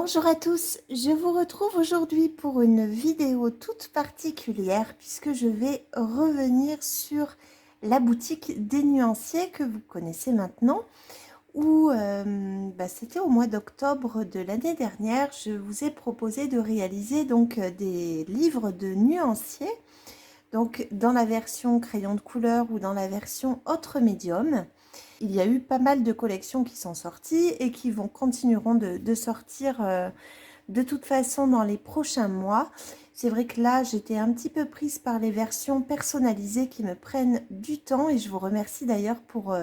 Bonjour à tous, je vous retrouve aujourd'hui pour une vidéo toute particulière puisque je vais revenir sur la boutique des nuanciers que vous connaissez maintenant où c'était au mois d'octobre de l'année dernière. Je vous ai proposé de réaliser donc des livres de nuanciers, donc dans la version crayon de couleur ou dans la version autre médium. Il y a eu pas mal de collections qui sont sorties et qui continueront de sortir de toute façon dans les prochains mois. C'est vrai que là, j'étais un petit peu prise par les versions personnalisées qui me prennent du temps et je vous remercie d'ailleurs pour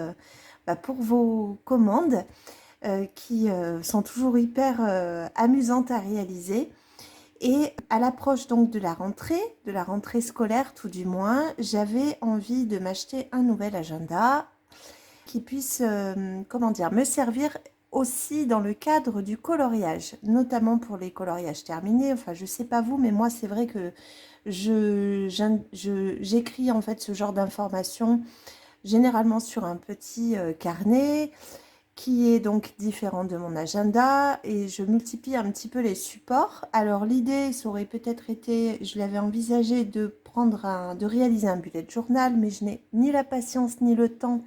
vos commandes qui sont toujours hyper amusantes à réaliser. Et à l'approche donc de la rentrée scolaire tout du moins, j'avais envie de m'acheter un nouvel agenda qui puisse, me servir aussi dans le cadre du coloriage, notamment pour les coloriages terminés. Enfin, je sais pas vous, mais moi, c'est vrai que j'écris en fait ce genre d'informations généralement sur un petit carnet qui est donc différent de mon agenda et je multiplie un petit peu les supports. Alors l'idée, ça aurait peut-être été, je l'avais envisagé de réaliser un bullet journal, mais je n'ai ni la patience ni le temps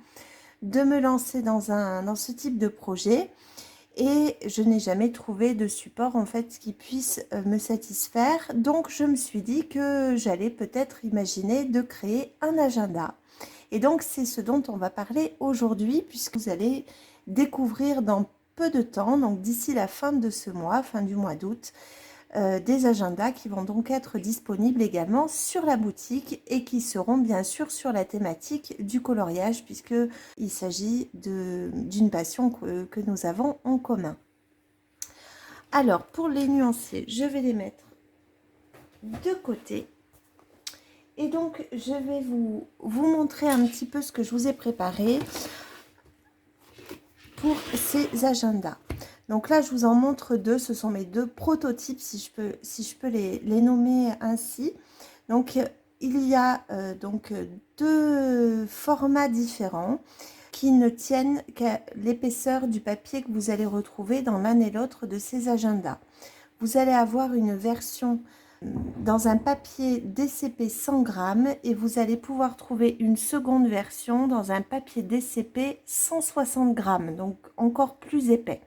de me lancer dans ce type de projet et je n'ai jamais trouvé de support en fait qui puisse me satisfaire. Donc je me suis dit que j'allais peut-être imaginer de créer un agenda. Et donc c'est ce dont on va parler aujourd'hui puisque vous allez découvrir dans peu de temps, donc d'ici la fin de ce mois, fin du mois d'août, des agendas qui vont donc être disponibles également sur la boutique et qui seront bien sûr sur la thématique du coloriage puisqu'il s'agit d'une passion que nous avons en commun. Alors pour les nuanciers, je vais les mettre de côté et donc je vais vous montrer un petit peu ce que je vous ai préparé pour ces agendas. Donc là, je vous en montre deux. Ce sont mes deux prototypes, si je peux les nommer ainsi. Donc, il y a deux formats différents qui ne tiennent qu'à l'épaisseur du papier que vous allez retrouver dans l'un et l'autre de ces agendas. Vous allez avoir une version dans un papier DCP 100 grammes et vous allez pouvoir trouver une seconde version dans un papier DCP 160 grammes, donc encore plus épais.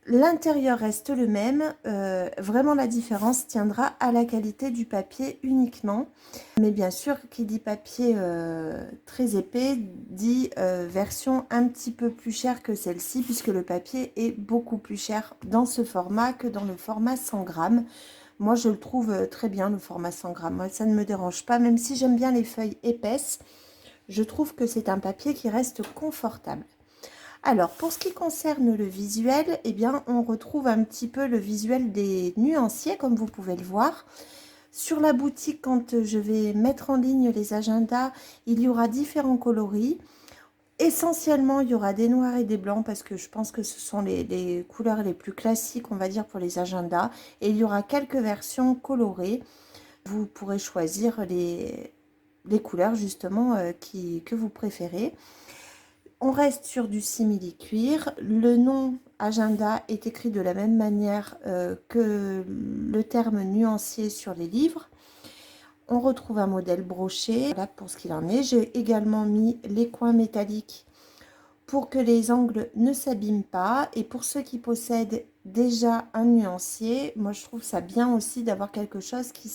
L'intérieur reste le même, vraiment la différence tiendra à la qualité du papier uniquement. Mais bien sûr, qui dit papier très épais, dit version un petit peu plus chère que celle-ci, puisque le papier est beaucoup plus cher dans ce format que dans le format 100 grammes. Moi, je le trouve très bien, le format 100 grammes. Moi, ça ne me dérange pas, même si j'aime bien les feuilles épaisses. Je trouve que c'est un papier qui reste confortable. Alors, pour ce qui concerne le visuel, eh bien, on retrouve un petit peu le visuel des nuanciers, comme vous pouvez le voir. Sur la boutique, quand je vais mettre en ligne les agendas, il y aura différents coloris. Essentiellement, il y aura des noirs et des blancs parce que je pense que ce sont les couleurs les plus classiques, on va dire, pour les agendas. Et il y aura quelques versions colorées. Vous pourrez choisir les couleurs, justement, que vous préférez. On reste sur du simili-cuir. Le nom agenda est écrit de la même manière que le terme nuancier sur les livres. On retrouve un modèle broché. Voilà pour ce qu'il en est. J'ai également mis les coins métalliques pour que les angles ne s'abîment pas. Et pour ceux qui possèdent déjà un nuancier, moi je trouve ça bien aussi d'avoir quelque chose qui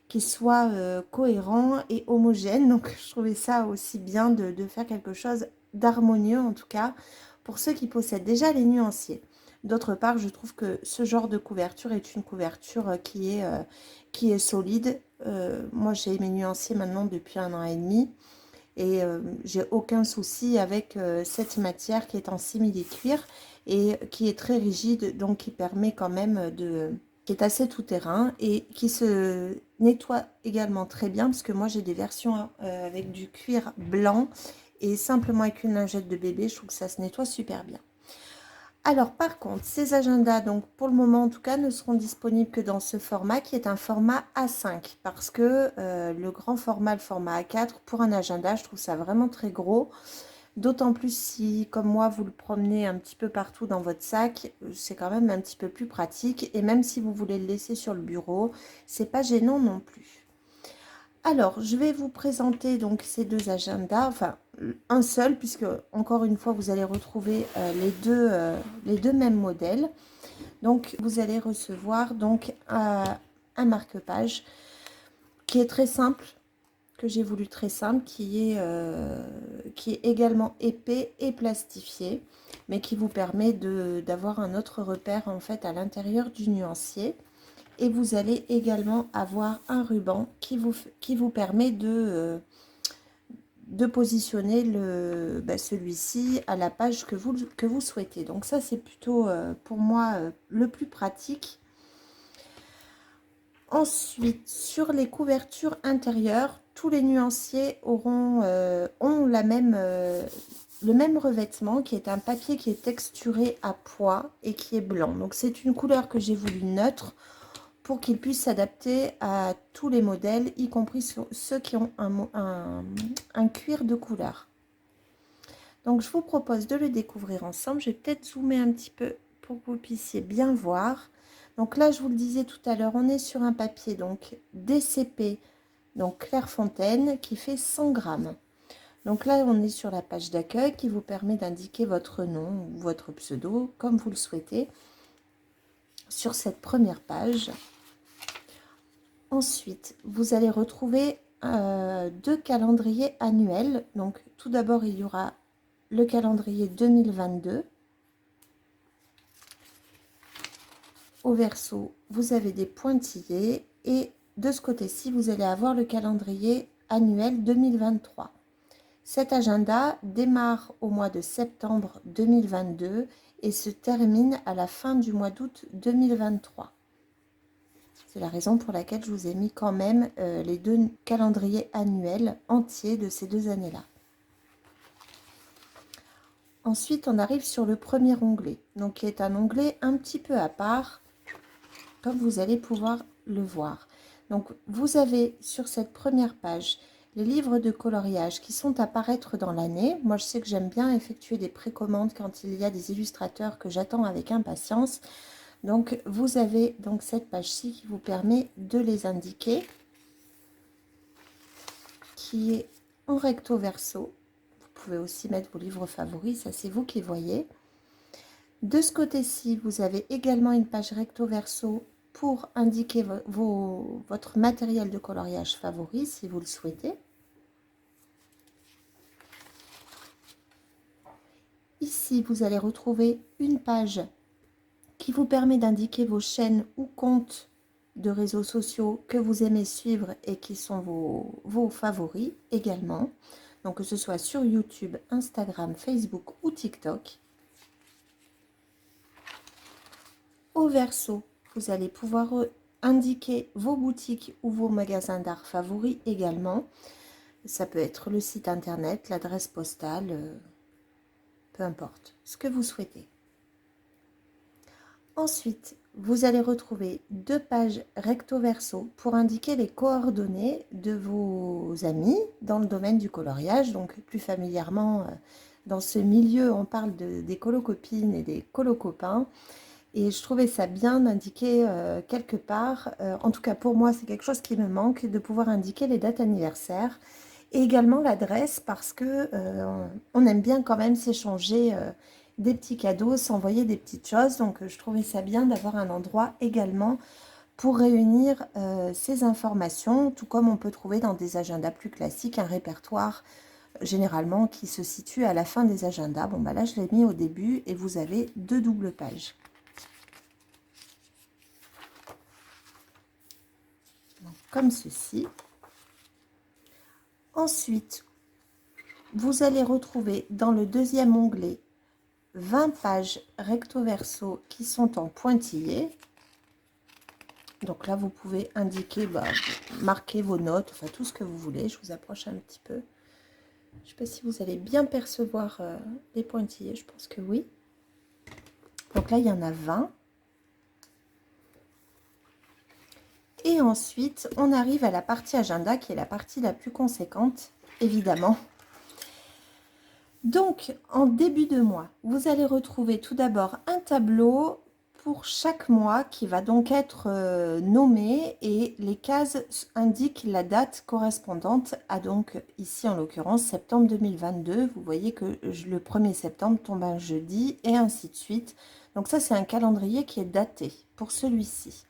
qui soit cohérent et homogène. Donc je trouvais ça aussi bien de faire quelque chose d'harmonieux, en tout cas pour ceux qui possèdent déjà les nuanciers. D'autre part, je trouve que ce genre de couverture est une couverture qui est solide. Moi, j'ai mes nuanciers maintenant depuis 1 an et demi et j'ai aucun souci avec cette matière qui est en simili-cuir et qui est très rigide, donc qui permet quand même qui est assez tout-terrain et qui se nettoie également très bien parce que moi j'ai des versions avec du cuir blanc et simplement avec une lingette de bébé, je trouve que ça se nettoie super bien. Alors par contre, ces agendas, donc pour le moment en tout cas, ne seront disponibles que dans ce format qui est un format A5 parce que le grand format, le format A4, pour un agenda, je trouve ça vraiment très gros. D'autant plus si, comme moi, vous le promenez un petit peu partout dans votre sac, c'est quand même un petit peu plus pratique. Et même si vous voulez le laisser sur le bureau, c'est pas gênant non plus. Alors, je vais vous présenter donc ces deux agendas, enfin un seul, puisque encore une fois, vous allez retrouver les deux mêmes modèles. Donc, vous allez recevoir donc un marque-page qui est très simple, que j'ai voulu très simple, qui est également épais et plastifié, mais qui vous permet d'avoir un autre repère en fait à l'intérieur du nuancier. Et vous allez également avoir un ruban qui vous permet de positionner celui-ci à la page que vous souhaitez. Donc ça, c'est plutôt pour moi le plus pratique. Ensuite, sur les couvertures intérieures, tous les nuanciers ont le même revêtement qui est un papier qui est texturé à pois et qui est blanc. Donc c'est une couleur que j'ai voulu neutre pour qu'il puisse s'adapter à tous les modèles, y compris ceux qui ont un cuir de couleur. Donc je vous propose de le découvrir ensemble. Je vais peut-être zoomer un petit peu pour que vous puissiez bien voir. Donc là, je vous le disais tout à l'heure, on est sur un papier donc DCP, donc Clairefontaine, qui fait 100 grammes. Donc là, on est sur la page d'accueil qui vous permet d'indiquer votre nom ou votre pseudo, comme vous le souhaitez, sur cette première page. Ensuite, vous allez retrouver deux calendriers annuels. Donc tout d'abord, il y aura le calendrier 2022. Au verso, vous avez des pointillés et de ce côté-ci, vous allez avoir le calendrier annuel 2023. Cet agenda démarre au mois de septembre 2022 et se termine à la fin du mois d'août 2023. C'est la raison pour laquelle je vous ai mis quand même les deux calendriers annuels entiers de ces deux années-là. Ensuite, on arrive sur le premier onglet, donc qui est un onglet un petit peu à part, comme vous allez pouvoir le voir. Donc, vous avez sur cette première page les livres de coloriage qui sont à paraître dans l'année. Moi, je sais que j'aime bien effectuer des précommandes quand il y a des illustrateurs que j'attends avec impatience. Donc, vous avez donc cette page-ci qui vous permet de les indiquer, qui est en recto verso. Vous pouvez aussi mettre vos livres favoris, ça c'est vous qui voyez. De ce côté-ci, vous avez également une page recto verso pour indiquer votre matériel de coloriage favori si vous le souhaitez. Ici, vous allez retrouver une page qui vous permet d'indiquer vos chaînes ou comptes de réseaux sociaux que vous aimez suivre et qui sont vos favoris également. Donc que ce soit sur YouTube, Instagram, Facebook ou TikTok. Au verso, vous allez pouvoir indiquer vos boutiques ou vos magasins d'art favoris également. Ça peut être le site internet, l'adresse postale, peu importe, ce que vous souhaitez. Ensuite, vous allez retrouver deux pages recto verso pour indiquer les coordonnées de vos amis dans le domaine du coloriage. Donc plus familièrement, dans ce milieu, on parle des colocopines et des colocopains. Et je trouvais ça bien d'indiquer quelque part, en tout cas pour moi c'est quelque chose qui me manque, de pouvoir indiquer les dates anniversaires et également l'adresse parce que on aime bien quand même s'échanger des petits cadeaux, s'envoyer des petites choses. Donc je trouvais ça bien d'avoir un endroit également pour réunir ces informations, tout comme on peut trouver dans des agendas plus classiques un répertoire généralement qui se situe à la fin des agendas. Bon bah là je l'ai mis au début et vous avez deux doubles pages. Comme ceci. Ensuite, vous allez retrouver dans le deuxième onglet 20 pages recto verso qui sont en pointillés. Donc là, vous pouvez indiquer, marquer vos notes, enfin tout ce que vous voulez. Je vous approche un petit peu. Je ne sais pas si vous allez bien percevoir les pointillés, je pense que oui. Donc là, il y en a 20. Et ensuite, on arrive à la partie agenda, qui est la partie la plus conséquente, évidemment. Donc, en début de mois, vous allez retrouver tout d'abord un tableau pour chaque mois qui va donc être nommé et les cases indiquent la date correspondante à donc ici en l'occurrence septembre 2022. Vous voyez que le 1er septembre tombe un jeudi et ainsi de suite. Donc ça c'est un calendrier qui est daté pour celui-ci.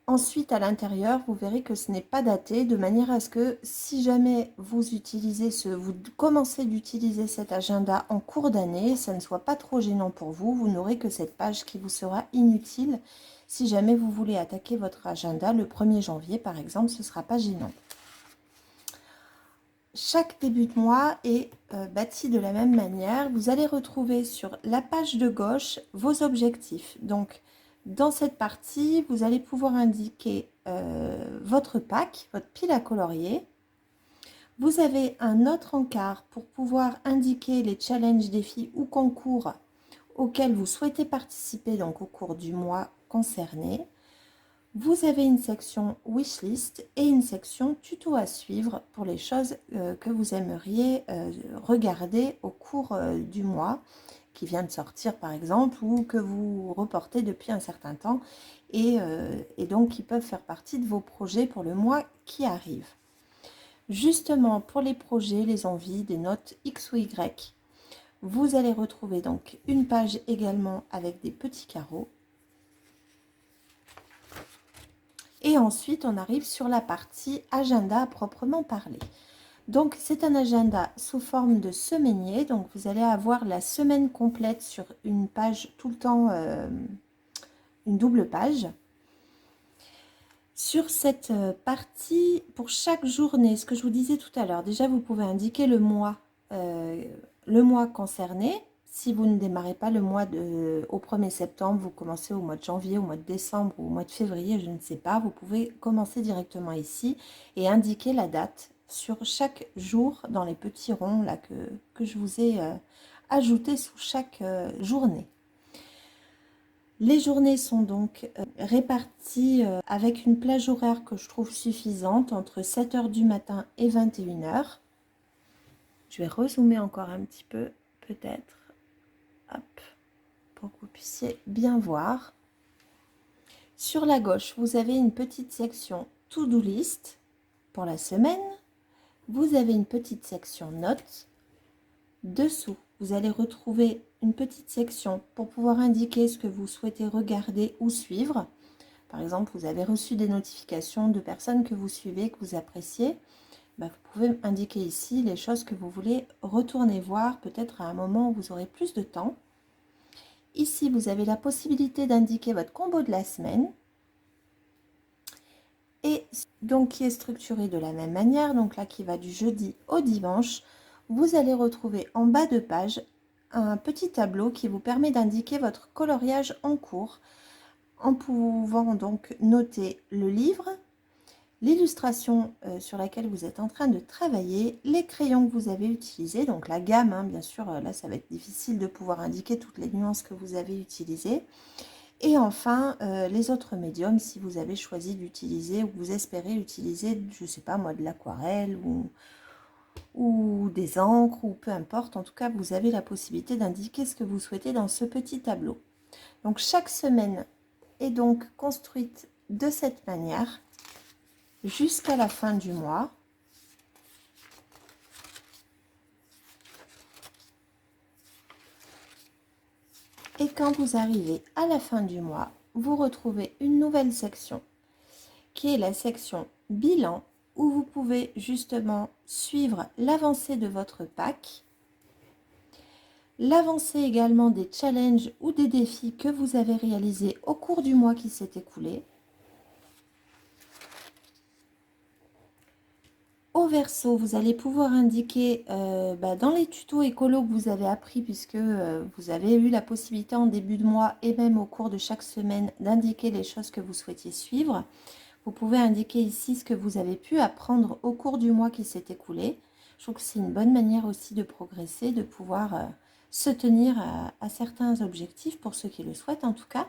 Ensuite, à l'intérieur, vous verrez que ce n'est pas daté, de manière à ce que si jamais vous commencez d'utiliser cet agenda en cours d'année, ça ne soit pas trop gênant pour vous. Vous n'aurez que cette page qui vous sera inutile. Si jamais vous voulez attaquer votre agenda le 1er janvier, par exemple, ce ne sera pas gênant. Chaque début de mois est bâti de la même manière. Vous allez retrouver sur la page de gauche vos objectifs. Donc, dans cette partie, vous allez pouvoir indiquer votre pack, votre pile à colorier. Vous avez un autre encart pour pouvoir indiquer les challenges, défis ou concours auxquels vous souhaitez participer donc au cours du mois concerné. Vous avez une section wishlist et une section tuto à suivre pour les choses que vous aimeriez regarder au cours du mois qui vient de sortir par exemple ou que vous reportez depuis un certain temps et donc qui peuvent faire partie de vos projets pour le mois qui arrive. Justement pour les projets, les envies, des notes X ou Y, vous allez retrouver donc une page également avec des petits carreaux. Et ensuite, on arrive sur la partie agenda à proprement parler. Donc, c'est un agenda sous forme de semainier. Donc, vous allez avoir la semaine complète sur une page, tout le temps, une double page. Sur cette partie, pour chaque journée, ce que je vous disais tout à l'heure, déjà, vous pouvez indiquer le mois concerné. Si vous ne démarrez pas le mois au 1er septembre, vous commencez au mois de janvier, au mois de décembre ou au mois de février, je ne sais pas, vous pouvez commencer directement ici et indiquer la date sur chaque jour dans les petits ronds là que je vous ai ajoutés sous chaque journée. Les journées sont donc réparties avec une plage horaire que je trouve suffisante entre 7 h du matin et 21 h. Je vais rezoomer encore un petit peu peut-être. Hop, pour que vous puissiez bien voir. Sur la gauche, vous avez une petite section To-Do List pour la semaine. Vous avez une petite section Notes. Dessous, vous allez retrouver une petite section pour pouvoir indiquer ce que vous souhaitez regarder ou suivre. Par exemple, vous avez reçu des notifications de personnes que vous suivez, que vous appréciez. Vous pouvez indiquer ici les choses que vous voulez retourner voir, peut-être à un moment où vous aurez plus de temps. Ici, vous avez la possibilité d'indiquer votre combo de la semaine. Et donc, qui est structuré de la même manière. Donc là, qui va du jeudi au dimanche. Vous allez retrouver en bas de page un petit tableau qui vous permet d'indiquer votre coloriage en cours. En pouvant donc noter le livre, l'illustration sur laquelle vous êtes en train de travailler, les crayons que vous avez utilisés, donc la gamme, hein, bien sûr, là ça va être difficile de pouvoir indiquer toutes les nuances que vous avez utilisées. Et enfin, les autres médiums, si vous avez choisi d'utiliser ou vous espérez utiliser, je ne sais pas moi, de l'aquarelle ou des encres ou peu importe. En tout cas, vous avez la possibilité d'indiquer ce que vous souhaitez dans ce petit tableau. Donc chaque semaine est donc construite de cette manière jusqu'à la fin du mois. Et quand vous arrivez à la fin du mois, vous retrouvez une nouvelle section qui est la section bilan où vous pouvez justement suivre l'avancée de votre pack, l'avancée également des challenges ou des défis que vous avez réalisés au cours du mois qui s'est écoulé. Au verso, vous allez pouvoir indiquer dans les tutos écolo que vous avez appris, puisque vous avez eu la possibilité en début de mois et même au cours de chaque semaine d'indiquer les choses que vous souhaitiez suivre. Vous pouvez indiquer ici ce que vous avez pu apprendre au cours du mois qui s'est écoulé. Je trouve que c'est une bonne manière aussi de progresser, de pouvoir se tenir à certains objectifs, pour ceux qui le souhaitent en tout cas.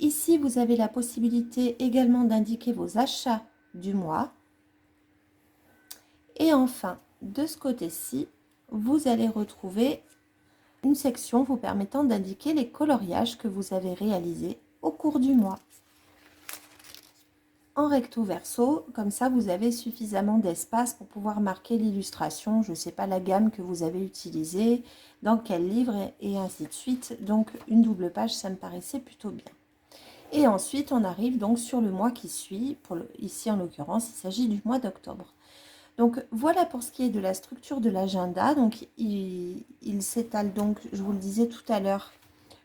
Ici, vous avez la possibilité également d'indiquer vos achats du mois. Et enfin, de ce côté-ci, vous allez retrouver une section vous permettant d'indiquer les coloriages que vous avez réalisés au cours du mois. En recto verso, comme ça vous avez suffisamment d'espace pour pouvoir marquer l'illustration, je ne sais pas la gamme que vous avez utilisée, dans quel livre et ainsi de suite. Donc une double page, ça me paraissait plutôt bien. Et ensuite on arrive donc sur le mois qui suit, ici en l'occurrence il s'agit du mois d'octobre. Donc voilà pour ce qui est de la structure de l'agenda. Donc il s'étale donc, je vous le disais tout à l'heure,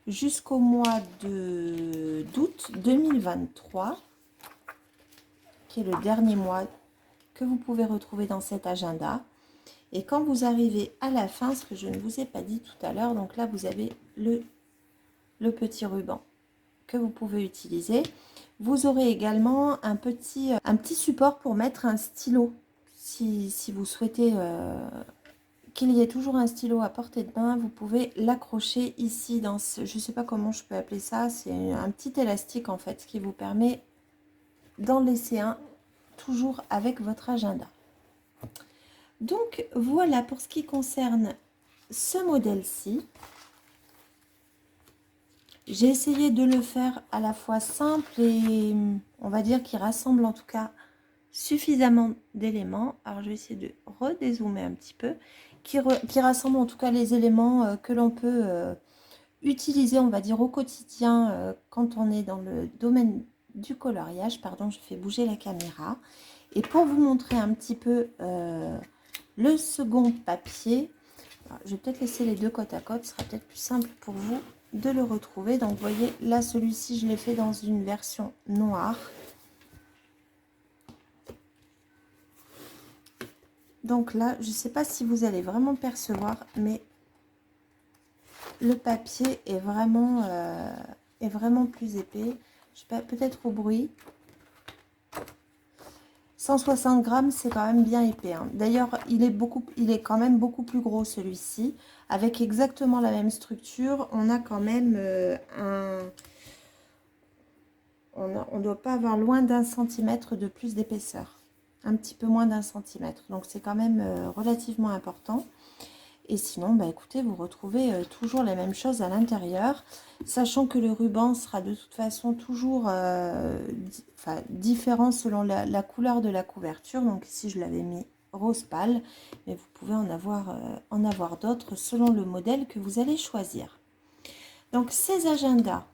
jusqu'au mois d'août 2023. Qui est le dernier mois que vous pouvez retrouver dans cet agenda. Et quand vous arrivez à la fin, ce que je ne vous ai pas dit tout à l'heure, donc là vous avez le petit ruban que vous pouvez utiliser. Vous aurez également un petit support pour mettre un stylo. Si vous souhaitez qu'il y ait toujours un stylo à portée de main, vous pouvez l'accrocher ici dans ce, je ne sais pas comment je peux appeler ça, c'est un petit élastique en fait qui vous permet d'en laisser un toujours avec votre agenda. Donc voilà pour ce qui concerne ce modèle-ci. J'ai essayé de le faire à la fois simple et on va dire qu'il rassemble en tout cas suffisamment d'éléments. Alors je vais essayer de redézoomer un petit peu, qui rassemble en tout cas les éléments que l'on peut utiliser, on va dire, au quotidien quand on est dans le domaine du coloriage. Pardon, je fais bouger la caméra. Et pour vous montrer un petit peu le second papier, alors, je vais peut-être laisser les deux côte à côte, ce sera peut-être plus simple pour vous de le retrouver. Donc vous voyez, là celui-ci, je l'ai fait dans une version noire. Donc là, je ne sais pas si vous allez vraiment percevoir, mais le papier est vraiment plus épais. Je sais pas, peut-être au bruit. 160 grammes, c'est quand même bien épais. Hein. D'ailleurs, il est quand même beaucoup plus gros celui-ci. Avec exactement la même structure, on a quand même on ne doit pas avoir loin d'1 centimètre de plus d'épaisseur. Un petit peu moins d'1 centimètre. Donc c'est quand même relativement important. Et sinon, bah écoutez, vous retrouvez toujours la même chose à l'intérieur, sachant que le ruban sera de toute façon toujours différent selon la couleur de la couverture. Donc ici, je l'avais mis rose pâle, mais vous pouvez en avoir d'autres selon le modèle que vous allez choisir. Donc ces agendas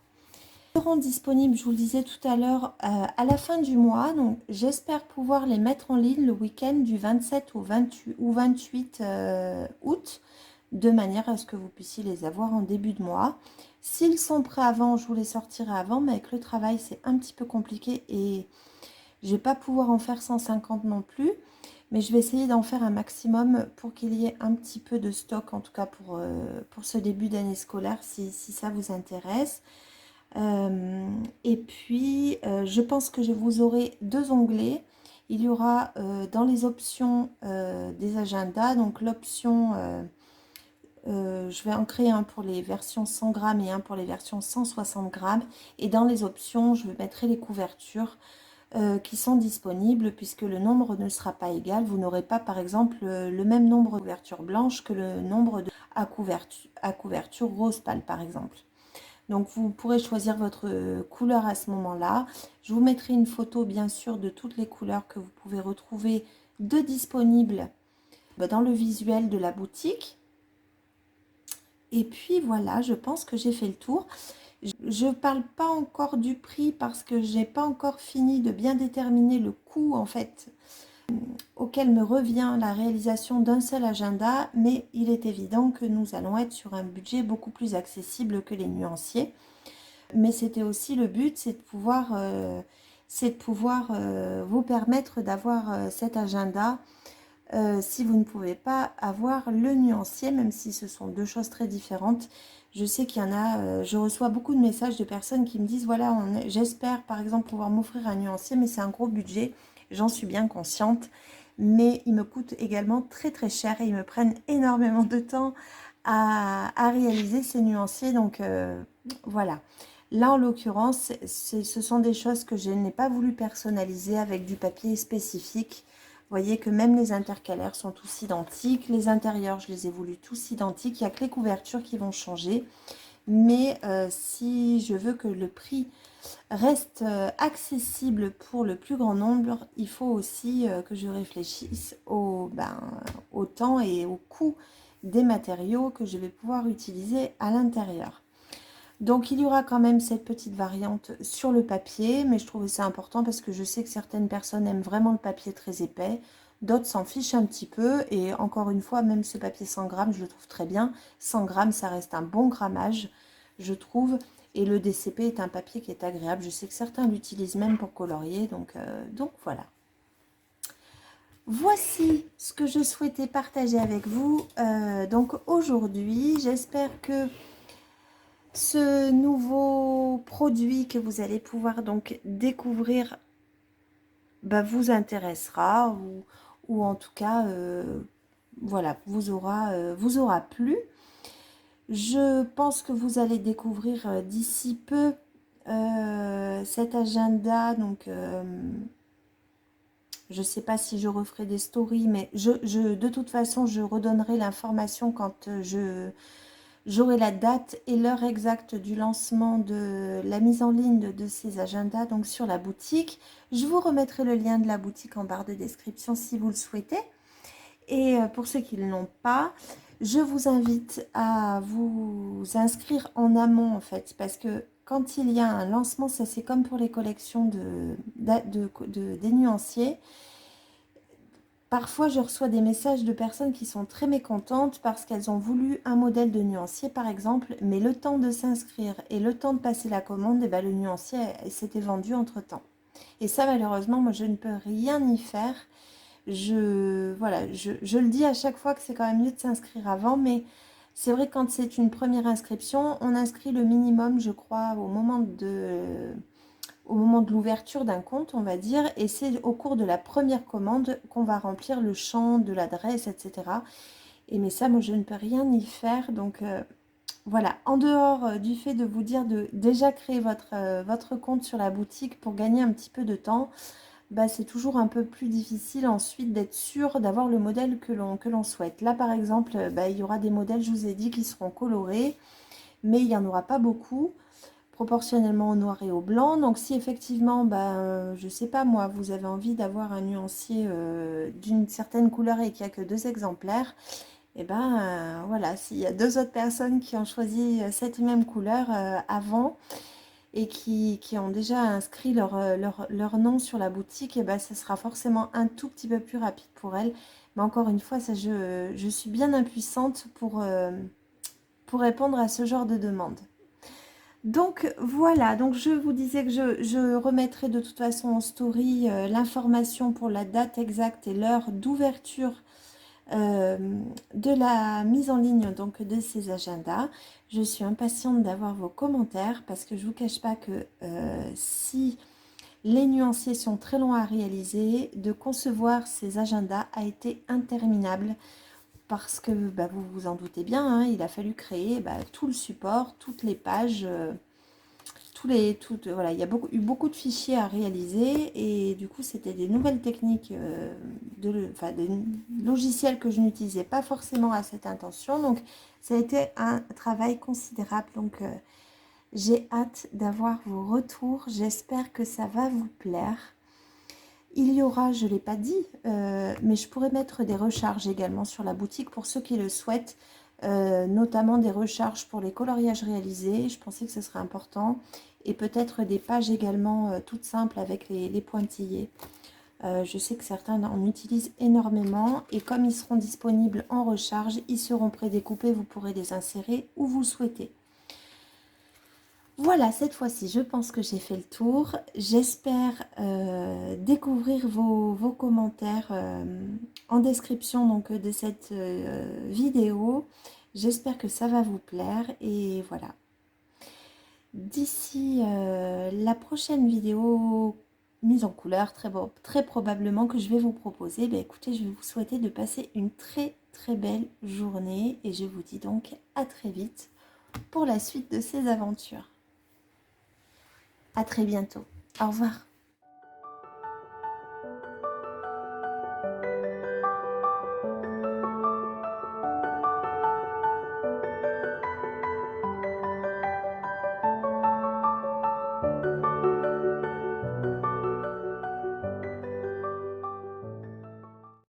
seront disponibles, je vous le disais tout à l'heure, à la fin du mois. Donc j'espère pouvoir les mettre en ligne le week-end du 27 au 28 août, de manière à ce que vous puissiez les avoir en début de mois. S'ils sont prêts avant, je vous les sortirai avant, mais avec le travail c'est un petit peu compliqué et je ne vais pas pouvoir en faire 150 non plus, mais je vais essayer d'en faire un maximum pour qu'il y ait un petit peu de stock, en tout cas pour ce début d'année scolaire, si ça vous intéresse. Et puis je pense que je vous aurai deux onglets. Il y aura dans les options des agendas, donc l'option je vais en créer un pour les versions 100 grammes et un pour les versions 160 grammes, et dans les options je mettrai les couvertures qui sont disponibles, puisque le nombre ne sera pas égal. Vous n'aurez pas par exemple le même nombre de couvertures blanches que le nombre à couverture rose pâle par exemple. Donc vous pourrez choisir votre couleur à ce moment-là. Je vous mettrai une photo bien sûr de toutes les couleurs que vous pouvez retrouver de disponibles dans le visuel de la boutique. Et puis voilà, je pense que j'ai fait le tour. Je ne parle pas encore du prix parce que j'ai pas encore fini de bien déterminer le coût en fait auquel me revient la réalisation d'un seul agenda, mais il est évident que nous allons être sur un budget beaucoup plus accessible que les nuanciers. Mais c'était aussi le but, c'est de pouvoir vous permettre d'avoir cet agenda si vous ne pouvez pas avoir le nuancier, même si ce sont deux choses très différentes. Je sais qu'il y en a, je reçois beaucoup de messages de personnes qui me disent, voilà, j'espère par exemple pouvoir m'offrir un nuancier, mais c'est un gros budget, j'en suis bien consciente, mais il me coûte également très très cher et ils me prennent énormément de temps à réaliser ces nuanciers, donc voilà. Là, en l'occurrence, ce sont des choses que je n'ai pas voulu personnaliser avec du papier spécifique. voyez que même les intercalaires sont tous identiques. Les intérieurs, je les ai voulu tous identiques. Il n'y a que les couvertures qui vont changer. Mais si je veux que le prix reste accessible pour le plus grand nombre, il faut aussi que je réfléchisse au temps et au coût des matériaux que je vais pouvoir utiliser à l'intérieur. Donc il y aura quand même cette petite variante sur le papier, mais je trouvais ça important parce que je sais que certaines personnes aiment vraiment le papier très épais, d'autres s'en fichent un petit peu, et encore une fois, même ce papier 100 grammes, je le trouve très bien. 100 grammes, ça reste un bon grammage, je trouve, et le DCP est un papier qui est agréable. Je sais que certains l'utilisent même pour colorier, donc voilà. Voici ce que je souhaitais partager avec vous. Donc aujourd'hui, j'espère que ce nouveau produit que vous allez pouvoir donc découvrir vous intéressera, ou en tout cas voilà, vous aura plu. Je pense que vous allez découvrir d'ici peu cet agenda. Donc je ne sais pas si je referai des stories, mais de toute façon je redonnerai l'information quand j'aurai la date et l'heure exacte du lancement de la mise en ligne de ces agendas, donc sur la boutique. Je vous remettrai le lien de la boutique en barre de description si vous le souhaitez. Et pour ceux qui ne l'ont pas, je vous invite à vous inscrire en amont en fait, parce que quand il y a un lancement, ça c'est comme pour les collections des nuanciers. Parfois, je reçois des messages de personnes qui sont très mécontentes parce qu'elles ont voulu un modèle de nuancier, par exemple, mais le temps de s'inscrire et le temps de passer la commande, le nuancier s'était vendu entre-temps. Et ça, malheureusement, moi, je ne peux rien y faire. Voilà, je le dis à chaque fois que c'est quand même mieux de s'inscrire avant, mais c'est vrai que quand c'est une première inscription, on inscrit le minimum, je crois, au moment de l'ouverture d'un compte, on va dire, et c'est au cours de la première commande qu'on va remplir le champ de l'adresse, etc. Et mais ça, moi, je ne peux rien y faire. Donc voilà, en dehors du fait de vous dire de déjà créer votre compte sur la boutique pour gagner un petit peu de temps, c'est toujours un peu plus difficile ensuite d'être sûr d'avoir le modèle que l'on souhaite. Là, par exemple, il y aura des modèles, je vous ai dit, qui seront colorés, mais il n'y en aura pas beaucoup, proportionnellement au noir et au blanc. Donc si effectivement, je sais pas moi, vous avez envie d'avoir un nuancier d'une certaine couleur et qu'il n'y a que 2 exemplaires, et voilà, s'il y a 2 autres personnes qui ont choisi cette même couleur avant et qui ont déjà inscrit leur nom sur la boutique, et ça sera forcément un tout petit peu plus rapide pour elles. Mais encore une fois, ça, je suis bien impuissante pour répondre à ce genre de demande. Donc voilà, donc je vous disais que je remettrai de toute façon en story l'information pour la date exacte et l'heure d'ouverture de la mise en ligne donc de ces agendas. Je suis impatiente d'avoir vos commentaires parce que je ne vous cache pas que si les nuanciers sont très longs à réaliser, de concevoir ces agendas a été interminable. Parce que vous vous en doutez bien, hein, il a fallu créer tout le support, toutes les pages, voilà, il y a eu beaucoup de fichiers à réaliser, et du coup c'était des nouvelles techniques, des logiciels que je n'utilisais pas forcément à cette intention. Donc ça a été un travail considérable. Donc j'ai hâte d'avoir vos retours. J'espère que ça va vous plaire. Il y aura, je ne l'ai pas dit, mais je pourrais mettre des recharges également sur la boutique pour ceux qui le souhaitent, notamment des recharges pour les coloriages réalisés. Je pensais que ce serait important. Et peut-être des pages également toutes simples avec les pointillés. Je sais que certains en utilisent énormément, et comme ils seront disponibles en recharge, ils seront prédécoupés, vous pourrez les insérer où vous souhaitez. Voilà, cette fois-ci, je pense que j'ai fait le tour. J'espère découvrir vos commentaires en description donc, de cette vidéo. J'espère que ça va vous plaire, et voilà. D'ici la prochaine vidéo mise en couleur, très probablement que je vais vous proposer, écoutez, je vais vous souhaiter de passer une très très belle journée, et je vous dis donc à très vite pour la suite de ces aventures. À très bientôt. Au revoir.